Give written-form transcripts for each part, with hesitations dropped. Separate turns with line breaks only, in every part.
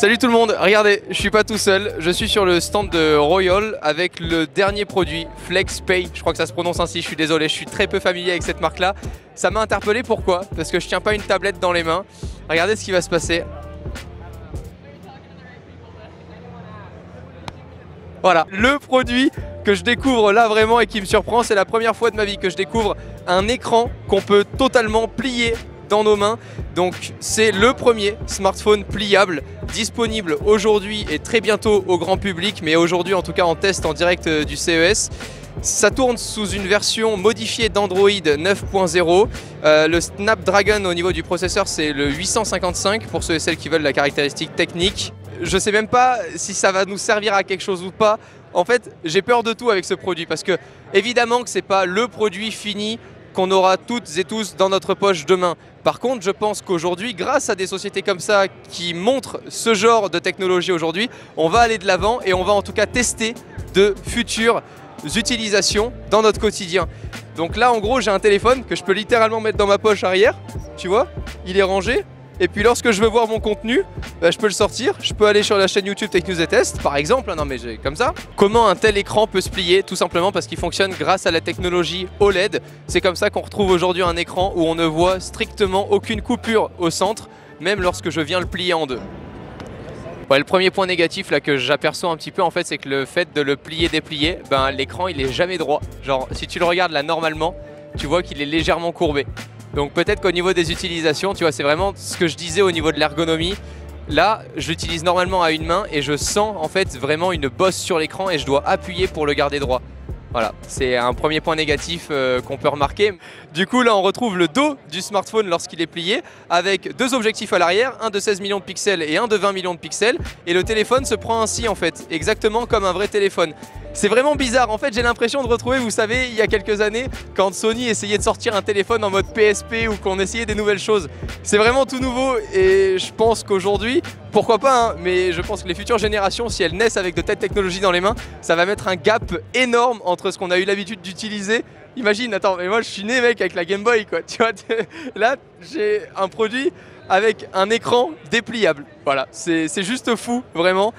Salut tout le monde, regardez, je suis pas tout seul, je suis sur le stand de Royol avec le dernier produit, FlexPay, je crois que ça se prononce ainsi, je suis désolé, je suis très peu familier avec cette marque là. Ça m'a interpellé, pourquoi? Parce que je tiens pas une tablette dans les mains. Regardez ce qui va se passer. Voilà, le produit que je découvre là vraiment et qui me surprend, c'est la première fois de ma vie que je découvre un écran qu'on peut totalement plier dans nos mains. Donc c'est le premier smartphone pliable disponible aujourd'hui et très bientôt au grand public, mais aujourd'hui en tout cas en test en direct du CES. Ça tourne sous une version modifiée d'Android 9.0. Le Snapdragon au niveau du processeur, c'est le 855 pour ceux et celles qui veulent la caractéristique technique. Je sais même pas si ça va nous servir à quelque chose ou pas. En fait, j'ai peur de tout avec ce produit parce que évidemment que c'est pas le produit fini qu'on aura toutes et tous dans notre poche demain. Par contre, je pense qu'aujourd'hui, grâce à des sociétés comme ça qui montrent ce genre de technologie aujourd'hui, on va aller de l'avant et on va en tout cas tester de futures utilisations dans notre quotidien. Donc là, en gros, j'ai un téléphone que je peux littéralement mettre dans ma poche arrière, tu vois, il est rangé. Et puis lorsque je veux voir mon contenu, je peux le sortir, je peux aller sur la chaîne YouTube Tech News et Test par exemple, non mais j'ai comme ça. Comment un tel écran peut se plier? Tout simplement parce qu'il fonctionne grâce à la technologie OLED. C'est comme ça qu'on retrouve aujourd'hui un écran où on ne voit strictement aucune coupure au centre, même lorsque je viens le plier en deux. Ouais, le premier point négatif là que j'aperçois un petit peu en fait, c'est que le fait de le plier-déplier, l'écran il est jamais droit. Genre si tu le regardes là normalement, tu vois qu'il est légèrement courbé. Donc peut-être qu'au niveau des utilisations, tu vois, c'est vraiment ce que je disais au niveau de l'ergonomie. Là, je l'utilise normalement à une main et je sens en fait vraiment une bosse sur l'écran et je dois appuyer pour le garder droit. Voilà, c'est un premier point négatif qu'on peut remarquer. Du coup, là, on retrouve le dos du smartphone lorsqu'il est plié avec deux objectifs à l'arrière, un de 16 millions de pixels et un de 20 millions de pixels. Et le téléphone se prend ainsi en fait, exactement comme un vrai téléphone. C'est vraiment bizarre, en fait j'ai l'impression de retrouver, vous savez, il y a quelques années, quand Sony essayait de sortir un téléphone en mode PSP ou qu'on essayait des nouvelles choses. C'est vraiment tout nouveau et je pense qu'aujourd'hui, pourquoi pas, hein, mais je pense que les futures générations, si elles naissent avec de telles technologies dans les mains, ça va mettre un gap énorme entre ce qu'on a eu l'habitude d'utiliser. Imagine, attends, mais moi je suis né mec avec la Game Boy quoi, tu vois, là j'ai un produit avec un écran dépliable. Voilà, c'est juste fou, vraiment.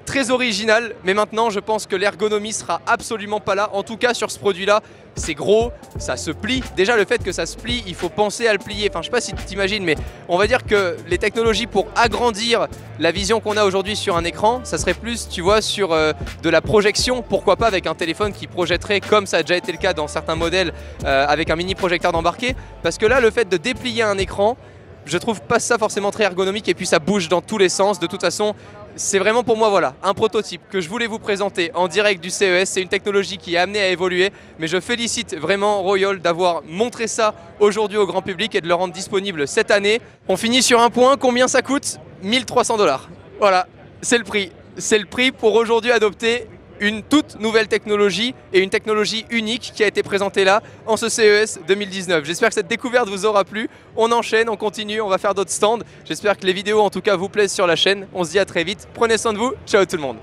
Très original, mais maintenant je pense que l'ergonomie sera absolument pas là. En tout cas sur ce produit là, c'est gros, ça se plie. Déjà le fait que ça se plie, il faut penser à le plier. Enfin je sais pas si tu t'imagines, mais on va dire que les technologies pour agrandir la vision qu'on a aujourd'hui sur un écran, ça serait plus, tu vois, sur de la projection. Pourquoi pas avec un téléphone qui projetterait, comme ça a déjà été le cas dans certains modèles, avec un mini projecteur d'embarqué. Parce que là le fait de déplier un écran, je trouve pas ça forcément très ergonomique et puis ça bouge dans tous les sens. De toute façon, c'est vraiment pour moi voilà, un prototype que je voulais vous présenter en direct du CES. C'est une technologie qui est amenée à évoluer, mais je félicite vraiment Royol d'avoir montré ça aujourd'hui au grand public et de le rendre disponible cette année. On finit sur un point, combien ça coûte? 1300 $. Voilà, c'est le prix. C'est le prix pour aujourd'hui adopter une toute nouvelle technologie et une technologie unique qui a été présentée là en ce CES 2019. J'espère que cette découverte vous aura plu. On enchaîne, on continue, on va faire d'autres stands. J'espère que les vidéos en tout cas vous plaisent sur la chaîne. On se dit à très vite. Prenez soin de vous. Ciao tout le monde.